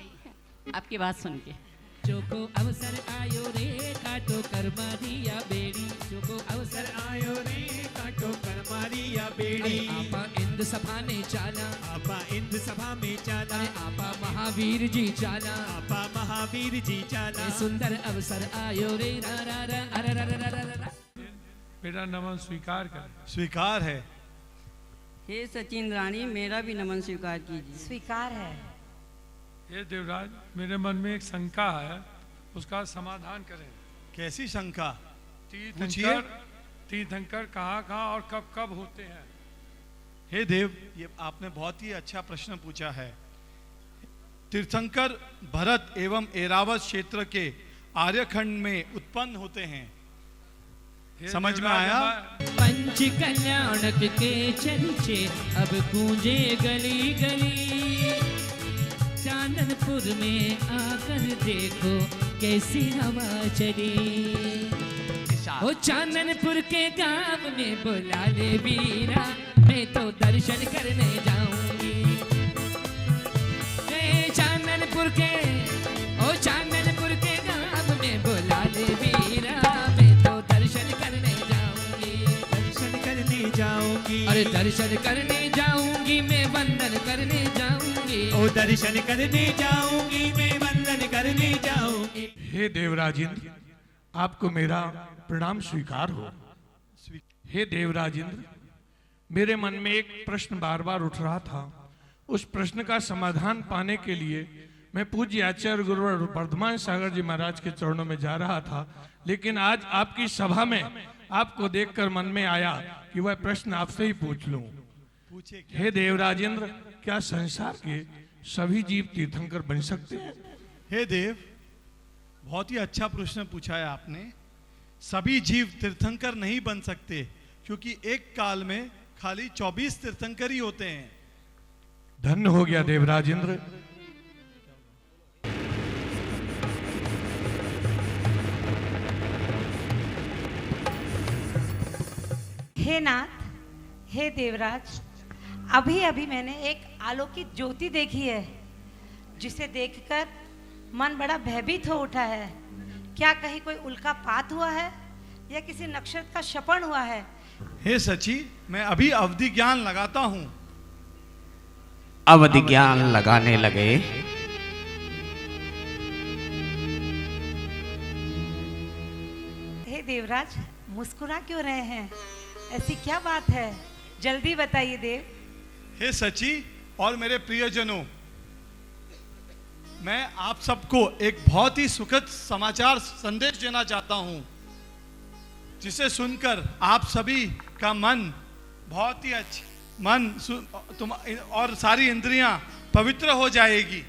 आपकी बात सुन के। जो को अवसर आयो रे, काटो कर्मा दिया बेड़ी, जो को अवसर आयो रे, काटो कर्मा दिया बेड़ी। आपा इंद्र सभा में चाला, आपा इंद्र सभा में चाला, आपा महावीर जी चाला, आपा महावीर जी चाला। सुंदर अवसर आयो रे, रा रा रा अरा रा रा रा रा। बेटा नमन स्वीकार कर। स्वीकार है। हे सचिन रानी, मेरा भी नमन स्वीकार कीजिए। स्वीकार है। हे देवराज, मेरे मन में एक शंका है, उसका समाधान करें। कैसी शंका? तीर्थंकर कहाँ कहाँ और कब कब होते हैं? हे देव, ये आपने बहुत ही अच्छा प्रश्न पूछा है। तीर्थंकर भरत एवं ऐरावत क्षेत्र के आर्यखंड में उत्पन्न होते हैं। समझ में आया? पंच कल्याणक के चर्चे अब गूंजे गली गली, चांदनपुर में आकर देखो कैसी हवा चली। ओ चांदनपुर के गांव में बुला ले वीरा, मैं तो दर्शन करने जाऊंगी। चांदनपुर के गांव में बुला ले वीरा, मैं तो दर्शन करने जाऊंगी। दर्शन करने जाऊंगी, अरे दर्शन करने जाऊंगी, मैं वंदन करने जाऊंगी। ओ दर्शन करने जाऊंगी, मैं वंदन करने जाऊंगी। हे देवराजेंद्र, आपको मेरा प्रणाम स्वीकार हो। हे देवराजेंद्र, मेरे मन में एक प्रश्न बार बार उठ रहा था। उस प्रश्न का समाधान पाने के लिए मैं पूज्य आचार्य गुरु वर्धमान सागर जी महाराज के चरणों में जा रहा था, लेकिन आज आपकी सभा में आपको देखकर मन में आया कि वह प्रश्न आपसे ही पूछ लूं। हे देवराजेंद्र, क्या संसार के सभी जीव तीर्थंकर बन सकते हैं? हे देव, बहुत ही अच्छा प्रश्न पूछा है आपने। सभी जीव तीर्थंकर नहीं बन सकते, क्योंकि एक काल में खाली 24 तीर्थंकर ही होते हैं। धन्य हो गया देवराजेंद्र। हे नाथ, हे देवराज, अभी अभी मैंने एक अलौकिक ज्योति देखी है, जिसे देखकर मन बड़ा भयभीत हो उठा है। क्या कहीं कोई उल्कापात हुआ है या किसी नक्षत्र का शपन हुआ है? हे सची, मैं अभी अवधि ज्ञान लगाता हूं। अवधि ज्ञान लगाने लगे। हे देवराज, मुस्कुरा क्यों रहे हैं? ऐसी क्या बात है? जल्दी बताइए देव। हे सची और मेरे प्रियजनों, मैं आप सबको एक बहुत ही सुखद समाचार संदेश देना चाहता हूं, जिसे सुनकर आप सभी का मन बहुत ही तुम और सारी इंद्रियां पवित्र हो जाएगी।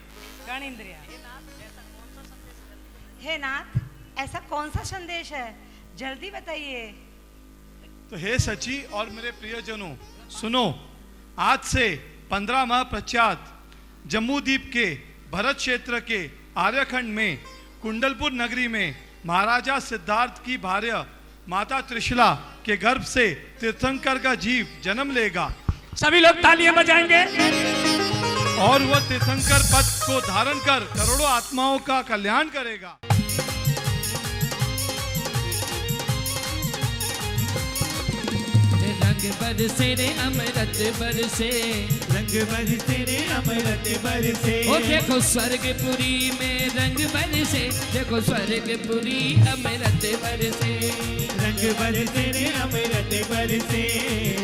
गण इंद्रियां। हे नाथ, ऐसा कौन सा संदेश है? जल्दी बताइए। तो हे सची और मेरे प्रियजनों, सुनो। आज से 15 माह पश्चात जम्मू द्वीप के भरत क्षेत्र के आर्यखंड में कुंडलपुर नगरी में महाराजा सिद्धार्थ की भार्य माता त्रिशला के गर्भ से तीर्थंकर का जीव जन्म लेगा। सभी लोग तालियां बजाएंगे। और वह तीर्थंकर पद को धारण कर करोड़ों आत्माओं का कल्याण करेगा। रंग बरसे रे अमृत बरसे, रंग बरसे रे अमृत बरसे। ओ देखो स्वर्गपुरी में रंग बरसे, देखो स्वर्गपुरी अमृत बरसे। रंग बरसे रे अमृत बरसे,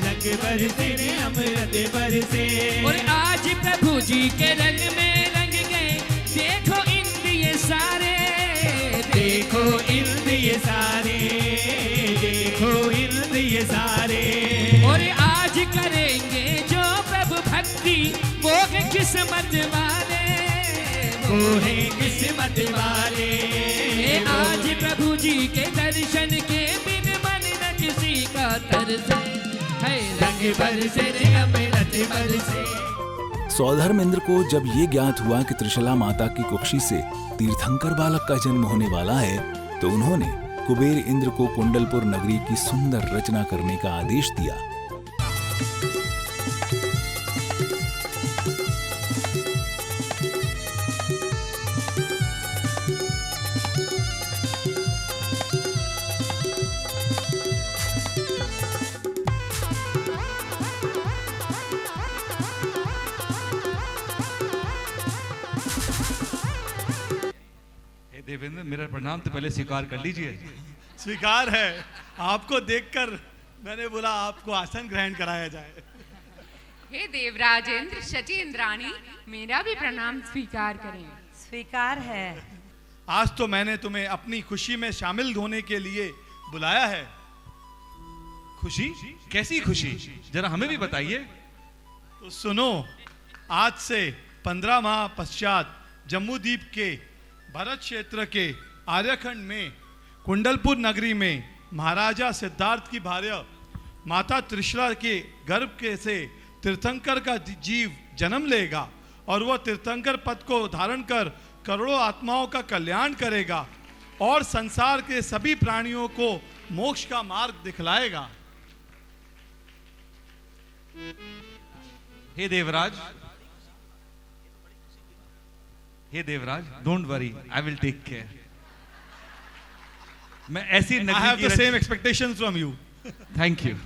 रंग बरसे रे अमृत बरसे। और आज प्रभु जी के रंग में रंग गए, देखो इंद्रिय सारे, देखो इंद्रिय सारे, देखो इंद्रिय सारे। और आज करेंगे जो प्रभु भक्ति, वो है किस्मत वाले, वो है किस्मत वाले। आज प्रभु जी के दर्शन के बिन मन न किसी का तरसे, है रंग बरसे रे अमृत बरसे। सौधर्म इंद्र को जब ये ज्ञात हुआ कि त्रिशला माता की कुक्षी से तीर्थंकर बालक का जन्म होने वाला है, तो उन्होंने कुबेर इंद्र को कुंडलपुर नगरी की सुंदर रचना करने का आदेश दिया। देवेंद्र, मेरा प्रणाम तो पहले स्वीकार कर लीजिए। स्वीकार है। आपको देखकर मैंने बोला आपको आसन ग्रहण कराया जाए। हे देवराज इंद्र शची इंद्राणी मेरा भी प्रणाम स्वीकार करें। स्वीकार है। आज तो मैंने तुम्हें अपनी खुशी में शामिल होने के लिए बुलाया है। खुशी? कैसी खुशी? जरा हमें भी बताइए। तो सुनो, आज से 15 माह पश्चात जम्मूद्वीप के भरत क्षेत्र के आर्यखंड में कुंडलपुर नगरी में महाराजा सिद्धार्थ की भार्या माता त्रिशला के गर्भ के से तीर्थंकर का जीव जन्म लेगा और वह तीर्थंकर पद को धारण कर करोड़ों आत्माओं का कल्याण करेगा और संसार के सभी प्राणियों को मोक्ष का मार्ग दिखलाएगा। हे Devraj, don't worry, I will take care. मैं ऐसी I have the same expectations from you. Thank you.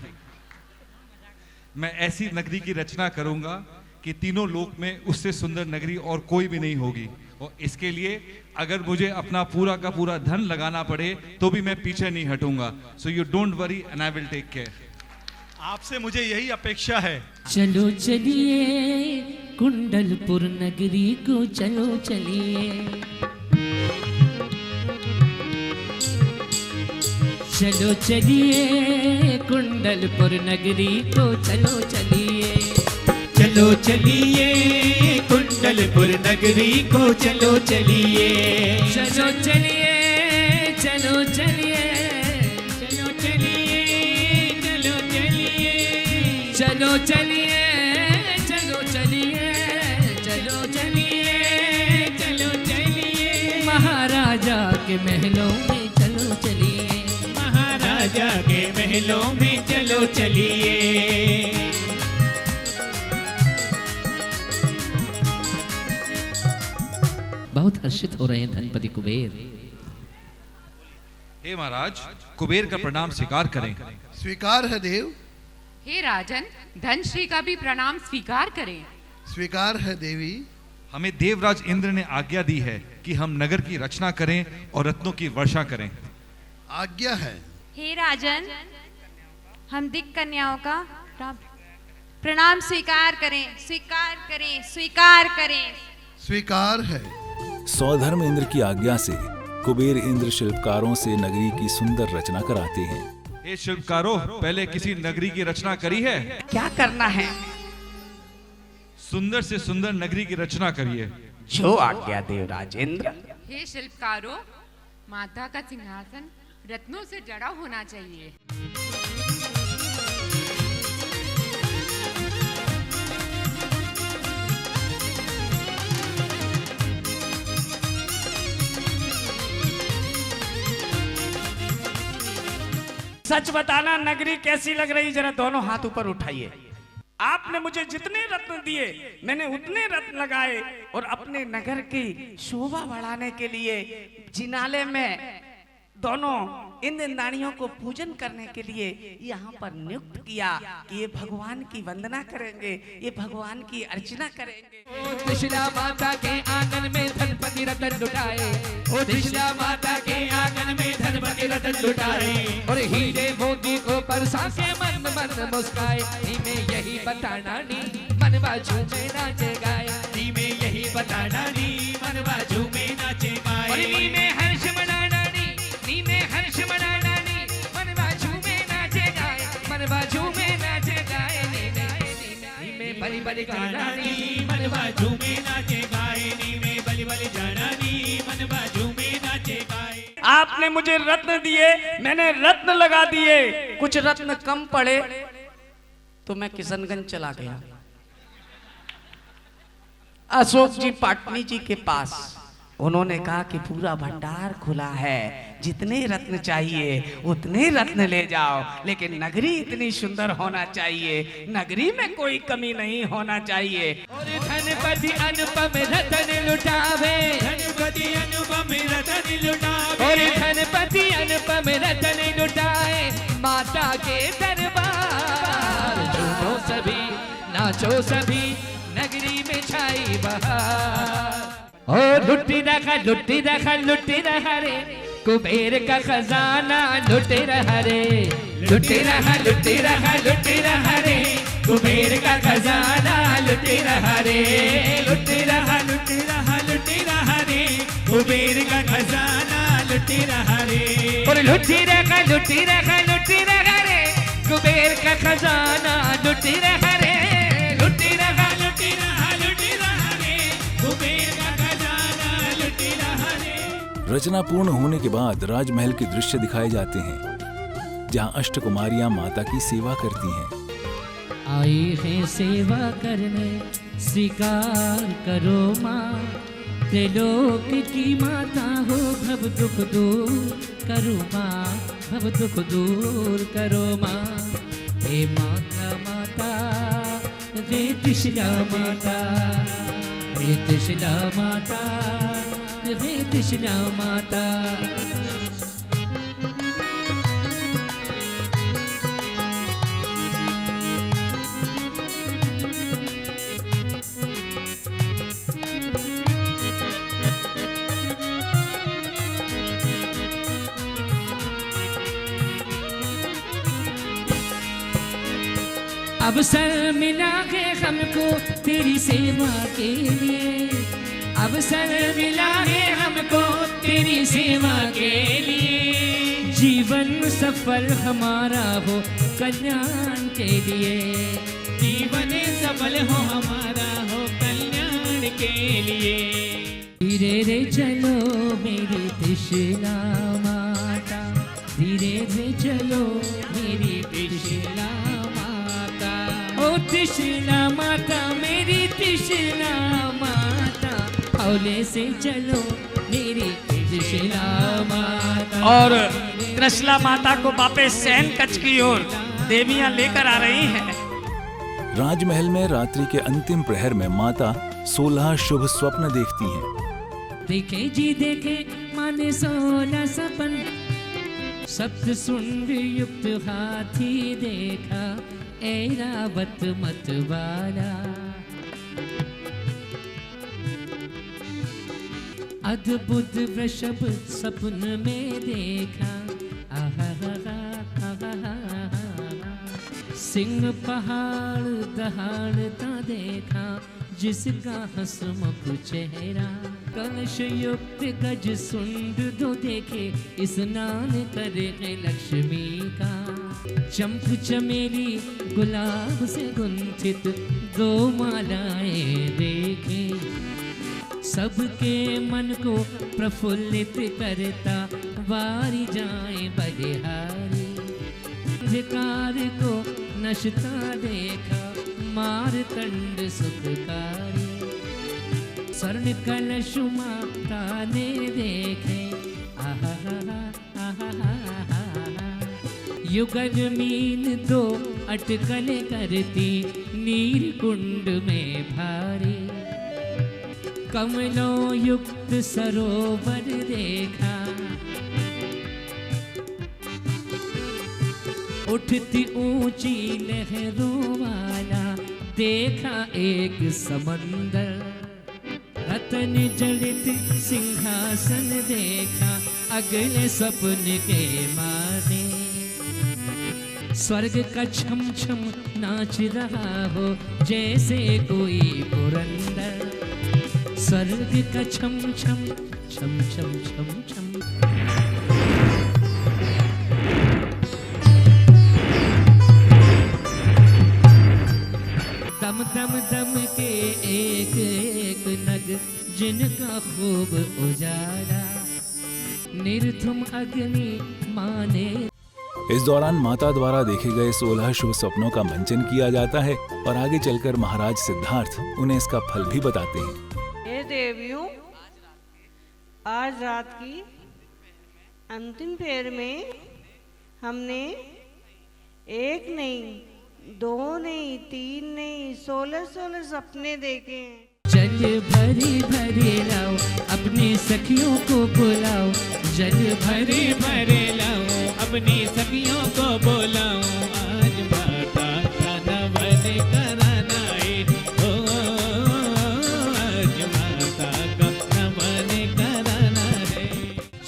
मैं ऐसी नगरी की रचना करूंगा कि तीनों लोक में उससे सुंदर नगरी और कोई भी नहीं होगी, और इसके लिए अगर मुझे अपना पूरा का पूरा धन लगाना पड़े तो भी मैं पीछे नहीं हटूंगा। So you don't worry and I will take care. आपसे मुझे यही अपेक्षा है। चलो चलिए कुंडलपुर नगरी को चलो चलिए, चलो चलिए कुंडलपुर नगरी को चलो चलिए, चलो चलिए कुंडलपुर नगरी को चलो चलिए, चलो चलिए चलो चलिए चलो चलिए चलो चलिए चलो चलिए चलो चलिए चलो चलिए चलो चलिए महाराजा के महलों में चलो चलिए, महाराजा के महलों में चलो चलिए। बहुत हर्षित हो रहे हैं धनपति कुबेर। हे महाराज, कुबेर का प्रणाम स्वीकार करें। स्वीकार है देव। हे राजन, धनश्री का भी प्रणाम स्वीकार करें। स्वीकार है देवी। हमें देवराज इंद्र ने आज्ञा दी है कि हम नगर की रचना करें और रत्नों की वर्षा करें। आज्ञा है। हे राजन, हम दिक् कन्याओं का प्रणाम स्वीकार करें, स्वीकार करें, स्वीकार करें। स्वीकार है। सौधर्म इंद्र की आज्ञा से कुबेर इंद्र शिल्पकारों से नगरी की सुंदर रचना कराते हैं। हे शिल्पकारों, पहले किसी नगरी की रचना करी है? क्या करना है? सुंदर से सुंदर नगरी की रचना करिए। जो आज्ञा देवराज इंद्र। हे शिल्पकारों, माता का सिंहासन रत्नों से जड़ा होना चाहिए। सच बताना, नगरी कैसी लग रही? जरा दोनों हाथ ऊपर उठाइए। आपने मुझे जितने रत्न दिए मैंने उतने रत्न लगाए, और अपने नगर की शोभा बढ़ाने के लिए जिनाले में दोनों इन इंद्राणियों को पूजन करने के लिए यहाँ पर नियुक्त किया कि ये भगवान की वंदना करेंगे, ये भगवान की अर्चना करेंगे। ओ त्रिशला माता के आंगन में धनपति रतन लुटाए, ओ त्रिशला माता के आंगन में धनपति रतन लुटाए, और हीरे मोती को परसा के मन मन मुस्काए। नी में यही बताना नी मन बाजू में नाचे गाए, नी में यही बताना नी मन बाजू में नाचे गाए, और नी में हर्ष मनाना नी, नी में हर्ष मनाना नी मन बाजू में नाचे गाए, मन बाजू में नाचे गाए। नी में बलि बलि गाना नी मन बाजू में नाचे गाए, नी में बलि बलि गाना नी मन बाजू में नाचे गाए। आपने मुझे रत्न दिए, मैंने रत्न लगा दिए, कुछ रत्न कम पड़े तो मैं किशनगंज चला गया, अशोक जी पाटनी जी के पास। उन्होंने कहा कि पूरा भंडार खुला है, जितने रत्न चाहिए उतने रत्न ले जाओ, लेकिन नगरी इतनी सुंदर होना चाहिए, नगरी में कोई कमी नहीं होना चाहिए। और धनपति अनुपम रतन लुटावे, धनपति अनुपम रतन लुटावे, और धनपति अनुपम रतन लुटाए माता के दरबार। झूमो सभी, नाचो सभी, नगरी में छाई बहार। ओ लुट्टी रखा लुट्टी रखा लुट्टी रहा रे, कुबेर का खजाना लुटे रहा रे, लुटे रहा लुटे रहा लुटे रहा रे, कुबेर का खजाना लुट रहा रे, लुट रहा लुट रहा लुट रहा रे, कुबेर का खजाना लुट रहा रे, और लुट रहा लुट रहा लुट रहा रे, कुबेर का खजाना लुट रहा रे, लुट रहा लुट रहा लुट रहा रे, कुबेर का खजाना लुट रहा रे। रचना पूर्ण होने के बाद राजमहल के दृश्य दिखाए जाते हैं, जहाँ अष्टकुमारियां माता की सेवा करती हैं। आई है सेवा करने, स्वीकार करो माँ, त्रिलोक की माता हो, भव दुख दूर करो माँ, भव दुख दूर करो माँ। हे माता माता, हे त्रिशला माता, हे त्रिशला माता, हे त्रिशला माता। अवसर मिला है हमको तेरी सेवा के लिए, अवसर मिला है हमको तेरी सेवा के लिए, जीवन सफल हमारा हो कल्याण के लिए, जीवन सफल हो हमारा हो कल्याण के लिए। धीरे रे चलो मेरी त्रिशला माता, धीरे रे चलो मेरी त्रिशला ओ त्रिशला माता, मेरी त्रिशला माता, हौले से चलो मेरी त्रिशला माता। और त्रिशला माता को वापस सैन कक्ष की ओर देवियां लेकर आ रही हैं। राजमहल में रात्रि के अंतिम प्रहर में माता 16 शुभ स्वप्न देखती हैं। देखे जी देखे माने 16 सपन, सप्त सुंड युक्त हाथी देखा, ऐरावत मतवाला, अद्भुत वृषभ सपन में देखा, सिंह पहाड़ दहाड़ता देखा, जिसका हंसमुख चेहरा, कलश युक्त गज सुंड दो देखे, स्नान करे लक्ष्मी का, चंप चमेली गुलाब से गुंथित 2 मालाएं देखे, सबके मन को प्रफुल्लित करता, वारी जाए बलिहारी, अंधकार को नशता देखा, मारतंड सुखकारी, स्वर्ण कलश माता ने देखे, युगल मीन 2 अटकल करती, नीर कुंड में भारी, कमलों युक्त सरोवर देखा, उठती ऊंची लहरों वाला देखा एक समंदर, रतन जड़ित सिंहासन देखा, अगले सपन के माने, स्वर्ग का छम छम नाच रहा हो जैसे कोई पुरंदर, स्वर्ग का छम छम छम छम छम छम। दम दम दम के एक एक नग, जिनका खूब उजाला, निर्धुम अग्नि माने। इस दौरान माता द्वारा देखे गए 16 शुभ सपनों का मंचन किया जाता है और आगे चलकर महाराज सिद्धार्थ उन्हें इसका फल भी बताते हैं। हे देवियों, आज रात की अंतिम फेर में हमने 1 नहीं, 2 नहीं, 3 नहीं, 16 सपने देखे हैं। जल भरी भरी लाओ, अपनी सखियों को बुलाओ, जल भरी भरी लाओ, अपनी सखियों को बुलाओ, आज माता का नमन कराना है, ओ आज माता का नमन कराना है।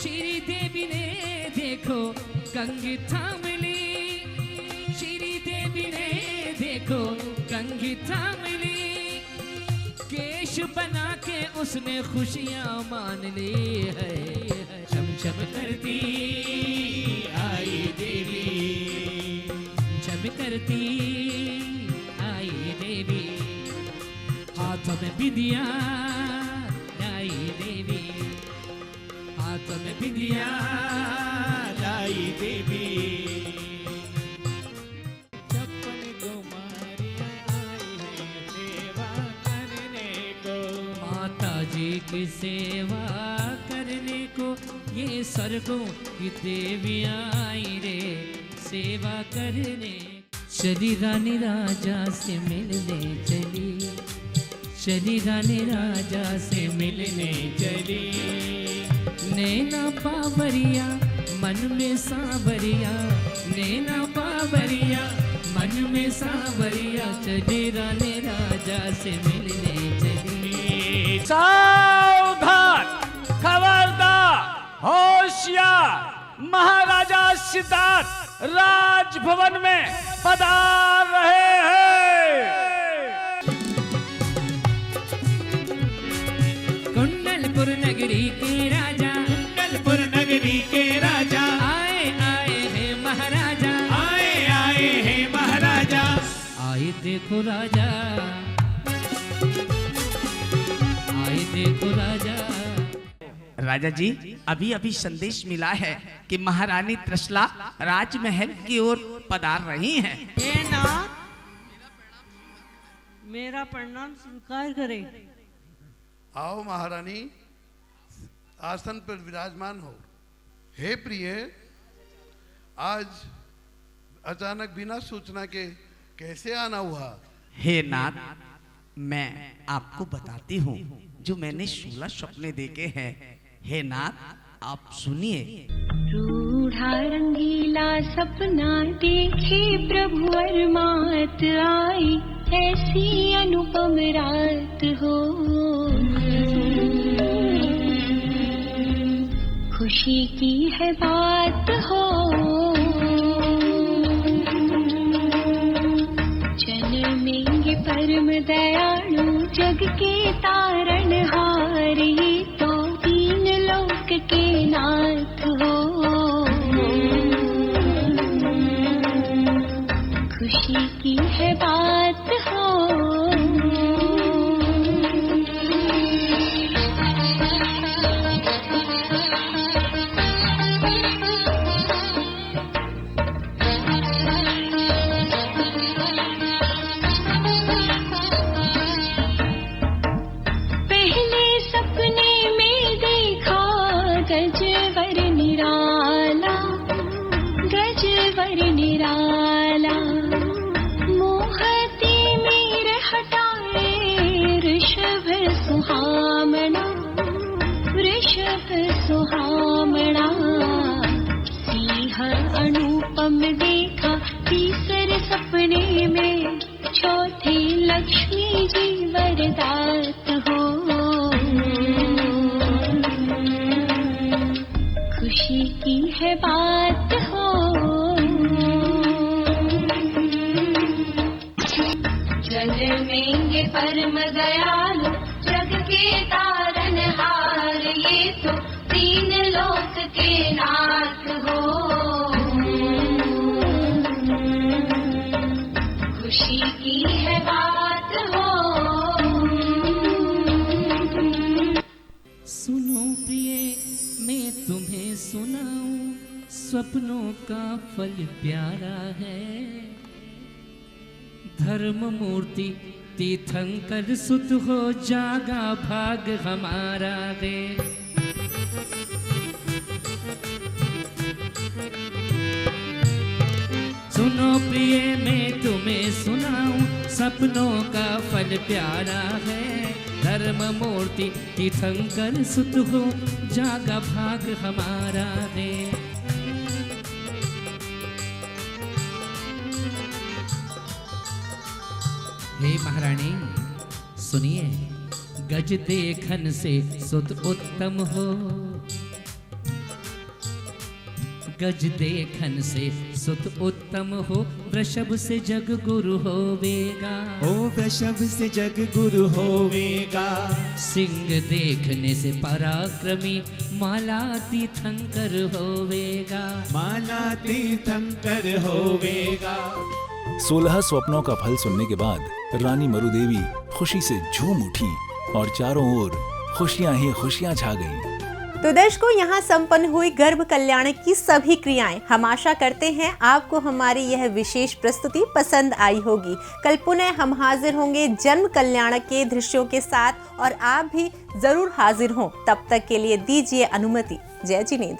श्री देवी ने देखो कंग थाम ली, श्री देवी ने देखो भी थाम ली, केश बना के उसने खुशियां मान ली है। चम चम करती आई देवी, चम करती आई देवी, हाथों में बिंदिया लाई देवी, हाथों में बिंदिया लाई देवी। चप्पन कुमारियां आई हैं सेवा करने को, माता जी की सेवा करने को, ये स्वर्गों की देवियां आई रे सेवा करने। चली रानी राजा से मिलने चली, चली रानी राजा से मिलने चली, नैना बावरिया मन में सांवरिया, नैना बावरिया मन में सांवरिया, चली रानी राजा से मिलने चली। सावधान, खबरदार, होशियार, महाराजा सिद्धार्थ राजभवन में पधार रहे हैं। कुंडलपुर नगरी के राजा, कुंडलपुर नगरी के राजा, आए आए हैं महाराजा, आए आए हैं महाराजा, आए देखो राजा, आए देखो राजा। राजा जी, अभी अभी संदेश मिला है कि महारानी त्रिशला राजमहल की ओर पधार रही हैं। हे नाथ, मेरा प्रणाम स्वीकार करें। आओ महारानी, आसन पर विराजमान हो। हे प्रिय, आज अचानक बिना सूचना के कैसे आना हुआ? हे नाथ, मैं आपको बताती हूँ जो मैंने 16 सपने देखे हैं। हे नाथ, आप सुनिए। रूढ़ा रंगीला सपना देखे प्रभु अरमात आई, ऐसी अनुपम रात हो, खुशी की है बात हो, जन्मेंगे परम दयालु जग के तारणहार, ये तो तीन लोक के नाथ हो, खुशी की है बात हो। पहले सपने में देखा गजवर निराला, गजवर निराला, मोहते मेरे हटाए ऋषभ सुहामणा, ऋषभ सुहामणा, सिंह अनुपम देखा तीसरे सपने में, चौथे लक्ष्मी जी वरदात हो, खुशी की है बात हो। जन्मेंगे परम दयालु जग के तारणहार, ये तो तीन लोक के नाथ हो, खुशी की है बात हो। सुनो प्रिय, मैं तुम्हें सुनाऊं, सपनों का फल प्यारा है, धर्म मूर्ति तीर्थंकर सुत हो, जागा भाग हमारा है। सुनो प्रिय, मैं तुम्हें सुनाऊं, सपनों का फल प्यारा है, धर्म मूर्ति तीर्थंकर सुत हो, जागा भाग हमारा है। हे महारानी सुनिए, गज देखन से सुत उत्तम हो, गज देखन से सुत उत्तम हो, वृषभ से जग गुरु होवेगा। ओ वृषभ से जग गुरु होवेगा। सिंह देखने से पराक्रमी, माला तीर्थंकर होवेगा। माला तीर्थंकर होवेगा। 16 स्वप्नों का फल सुनने के बाद रानी मरुदेवी खुशी से झूम उठी और चारों ओर खुशियां ही खुशियां छा गईं। तो दर्शकों, यहाँ संपन्न हुई गर्भ कल्याण की सभी क्रियाएं। हम आशा करते हैं आपको हमारी यह विशेष प्रस्तुति पसंद आई होगी। कल पुनः हम हाजिर होंगे जन्म कल्याण के दृश्यों के साथ और आप भी जरूर हाजिर हों। तब तक के लिए दीजिए अनुमति। जय जिनेंद्र।